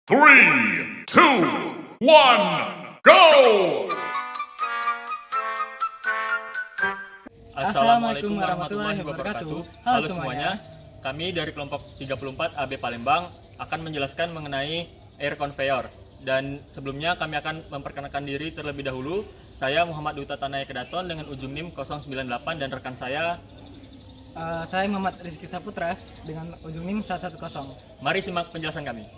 3, 2, 1, go! Assalamualaikum warahmatullahi wabarakatuh. Halo semuanya, kami dari kelompok 34 AB Palembang akan menjelaskan mengenai air conveyor. Dan sebelumnya kami akan memperkenalkan diri terlebih dahulu. Saya Muhammad Duta Tanaya Kedaton dengan ujung NIM 098 dan rekan saya. Saya Muhammad Rizky Saputra dengan ujung NIM 110. Mari simak penjelasan kami.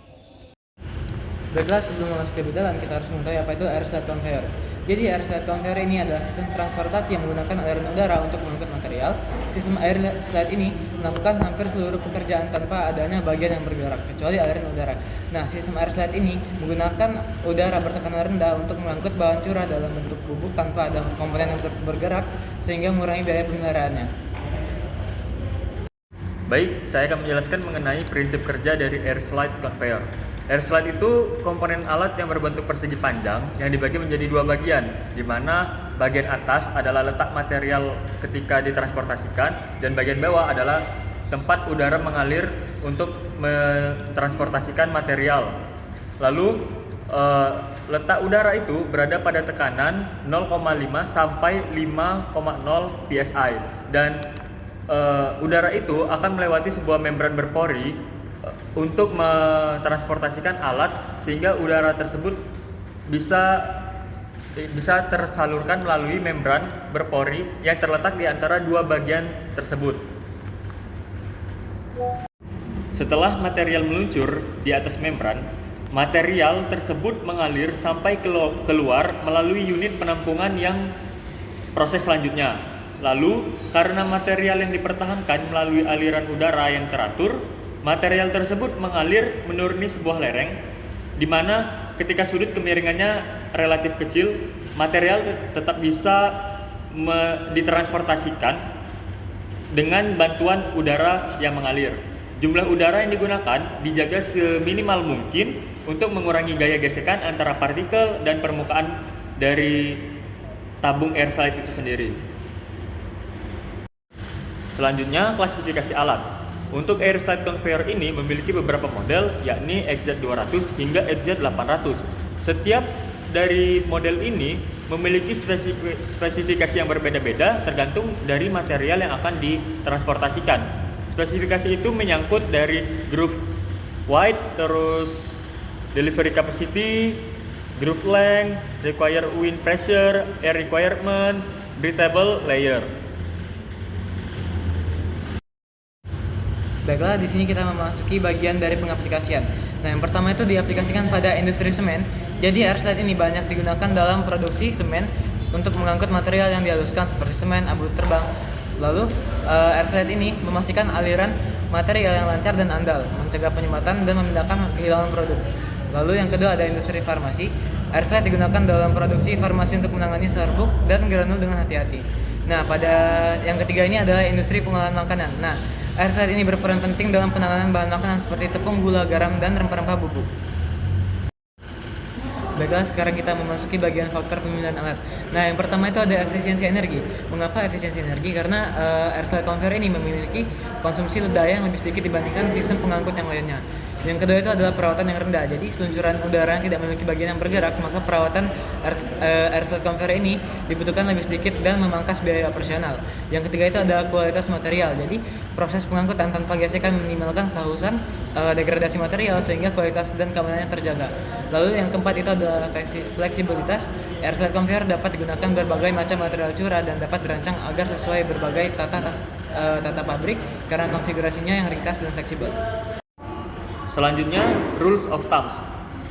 Baiklah, sebelum masuk ke dalam kita harus mengetahui apa itu air slide conveyor. Jadi air slide conveyor ini adalah sistem transportasi yang menggunakan aliran udara untuk mengangkut material. Sistem air slide ini melakukan hampir seluruh pekerjaan tanpa adanya bagian yang bergerak kecuali aliran udara. Nah, sistem air slide ini menggunakan udara bertekanan rendah untuk mengangkut bahan curah dalam bentuk bubuk tanpa ada komponen yang bergerak sehingga mengurangi biaya pemeliharaannya. Baik, saya akan menjelaskan mengenai prinsip kerja dari air slide conveyor. Air slide itu komponen alat yang berbentuk persegi panjang yang dibagi menjadi dua bagian, di mana bagian atas adalah letak material ketika ditransportasikan dan bagian bawah adalah tempat udara mengalir untuk mentransportasikan material. Lalu letak udara itu berada pada tekanan 0,5 sampai 5,0 psi dan udara itu akan melewati sebuah membran berpori untuk mentransportasikan alat sehingga udara tersebut bisa tersalurkan melalui membran berpori yang terletak di antara dua bagian tersebut. Setelah material meluncur di atas membran, material tersebut mengalir sampai keluar melalui unit penampungan yang proses selanjutnya. Lalu, karena material yang dipertahankan melalui aliran udara yang teratur, material tersebut mengalir menuruni sebuah lereng, di mana ketika sudut kemiringannya relatif kecil, material tetap bisa ditransportasikan dengan bantuan udara yang mengalir. Jumlah udara yang digunakan dijaga seminimal mungkin untuk mengurangi gaya gesekan antara partikel dan permukaan dari tabung air slide itu sendiri. Selanjutnya, klasifikasi alat. Untuk air slide conveyor ini memiliki beberapa model, yakni XZ200 hingga XZ800. Setiap dari model ini memiliki spesifikasi yang berbeda-beda tergantung dari material yang akan ditransportasikan. Spesifikasi itu menyangkut dari groove width, terus delivery capacity, groove length, required wind pressure, air requirement, breathable layer. Baiklah, di sini kita memasuki bagian dari pengaplikasian. Nah, yang pertama itu diaplikasikan pada industri semen. Jadi air slide ini banyak digunakan dalam produksi semen untuk mengangkut material yang dihaluskan seperti semen, abu terbang. Lalu air slide ini memastikan aliran material yang lancar dan andal, mencegah penyumbatan dan memindahkan kehilangan produk. Lalu yang kedua ada industri farmasi. Air slide digunakan dalam produksi farmasi untuk menangani serbuk dan granul dengan hati-hati. Nah, pada yang ketiga ini adalah industri pengolahan makanan. Nah, air slide ini berperan penting dalam penanganan bahan makanan seperti tepung, gula, garam, dan rempah-rempah bubuk. Baiklah, sekarang kita memasuki bagian faktor pemilihan alat. Nah, yang pertama itu ada efisiensi energi. Mengapa efisiensi energi? Karena air slide conveyor ini memiliki konsumsi daya yang lebih sedikit dibandingkan sistem pengangkut yang lainnya. Yang kedua itu adalah perawatan yang rendah. Jadi seluncuran udara yang tidak memiliki bagian yang bergerak, maka perawatan air slide conveyor ini dibutuhkan lebih sedikit dan memangkas biaya operasional. Yang ketiga itu adalah kualitas material. Jadi proses pengangkutan tanpa gesekan meminimalkan kehausan, degradasi material sehingga kualitas dan keamanannya terjaga. Lalu yang keempat itu adalah fleksibilitas. Air slide conveyor dapat digunakan berbagai macam material curah dan dapat dirancang agar sesuai berbagai tata pabrik karena konfigurasinya yang ringkas dan fleksibel. Selanjutnya, rules of thumbs,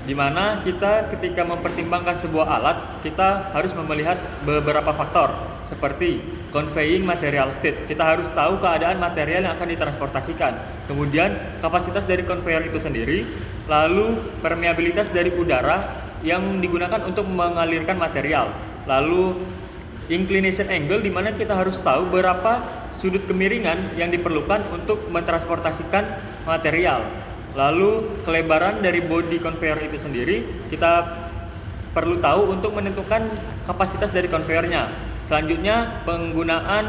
di mana kita ketika mempertimbangkan sebuah alat, kita harus melihat beberapa faktor seperti conveying material state. Kita harus tahu keadaan material yang akan ditransportasikan. Kemudian, kapasitas dari conveyor itu sendiri, lalu permeabilitas dari udara yang digunakan untuk mengalirkan material. Lalu inclination angle, di mana kita harus tahu berapa sudut kemiringan yang diperlukan untuk mentransportasikan material. Lalu kelebaran dari body conveyor itu sendiri kita perlu tahu untuk menentukan kapasitas dari conveyornya. Selanjutnya penggunaan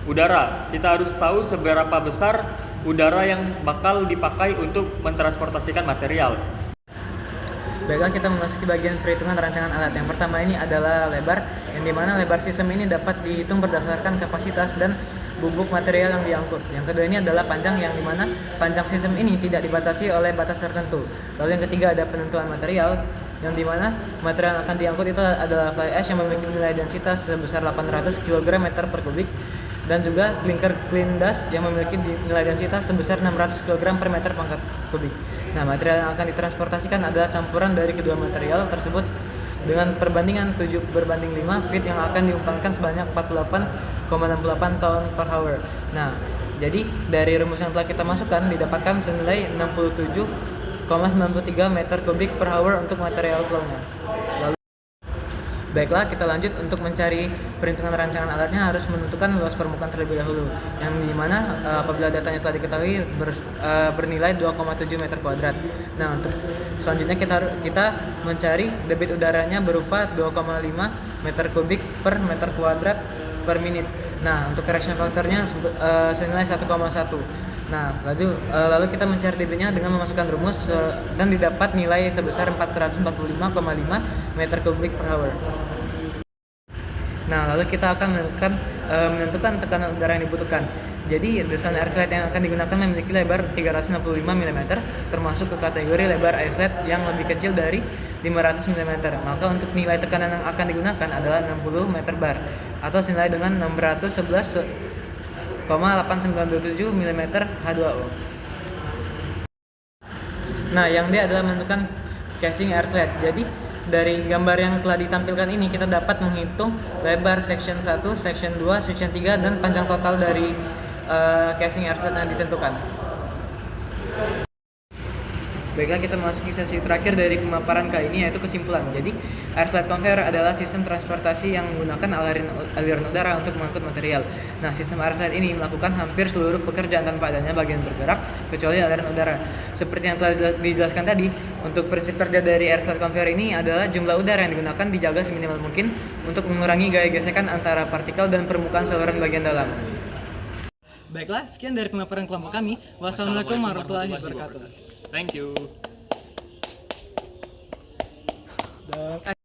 udara. Kita harus tahu seberapa besar udara yang bakal dipakai untuk mentransportasikan material. Baiklah, kita memasuki bagian perhitungan rancangan alat. Yang pertama ini adalah lebar, yang dimana lebar sistem ini dapat dihitung berdasarkan kapasitas dan bubuk material yang diangkut. Yang kedua ini adalah panjang, yang dimana panjang sistem ini tidak dibatasi oleh batas tertentu. Lalu yang ketiga ada penentuan material, yang dimana material yang akan diangkut itu adalah fly ash yang memiliki nilai densitas sebesar 800 kg meter per kubik, dan juga clinker clean dust yang memiliki nilai densitas sebesar 600 kg per meter pangkat kubik. Nah, material yang akan ditransportasikan adalah campuran dari kedua material tersebut dengan perbandingan 7:5 feet yang akan diumpankan sebanyak 48,68 ton per hour. Nah, jadi dari rumus yang telah kita masukkan didapatkan senilai 67,93 meter kubik per hour untuk material flow-nya. Baiklah, kita lanjut untuk mencari perhitungan rancangan alatnya harus menentukan luas permukaan terlebih dahulu, yang dimana apabila datanya telah diketahui bernilai 2,7 meter kuadrat. Nah, untuk selanjutnya kita mencari debit udaranya berupa 2,5 meter kubik per meter kuadrat per menit. Nah, untuk correction faktornya senilai 1,1. Nah, lalu kita mencari debitnya dengan memasukkan rumus dan didapat nilai sebesar 445,5 meter kubik per hour. Nah, lalu kita akan menentukan tekanan udara yang dibutuhkan. Jadi, desain airslide yang akan digunakan memiliki lebar 365 mm, termasuk ke kategori lebar airslide yang lebih kecil dari 500 mm. Maka untuk nilai tekanan yang akan digunakan adalah 60 meter bar, atau senilai dengan 611,8927 mm H2O. Nah, yang D adalah menentukan casing airslide. Jadi, dari gambar yang telah ditampilkan ini kita dapat menghitung lebar section 1, section 2, section 3 dan panjang total dari casing airslide yang ditentukan. Baiklah, kita memasuki sesi terakhir dari pemaparan kali ini, yaitu kesimpulan. Jadi, airslide conveyor adalah sistem transportasi yang menggunakan aliran udara untuk mengangkut material. Nah, sistem airslide ini melakukan hampir seluruh pekerjaan tanpa adanya bagian bergerak, kecuali aliran udara. Seperti yang telah dijelaskan tadi, untuk prinsip kerja dari airslide conveyor ini adalah jumlah udara yang digunakan dijaga seminimal mungkin untuk mengurangi gaya gesekan antara partikel dan permukaan saluran bagian dalam. Baiklah, sekian dari pemaparan kelompok kami. Wassalamualaikum warahmatullahi wabarakatuh. Thank you.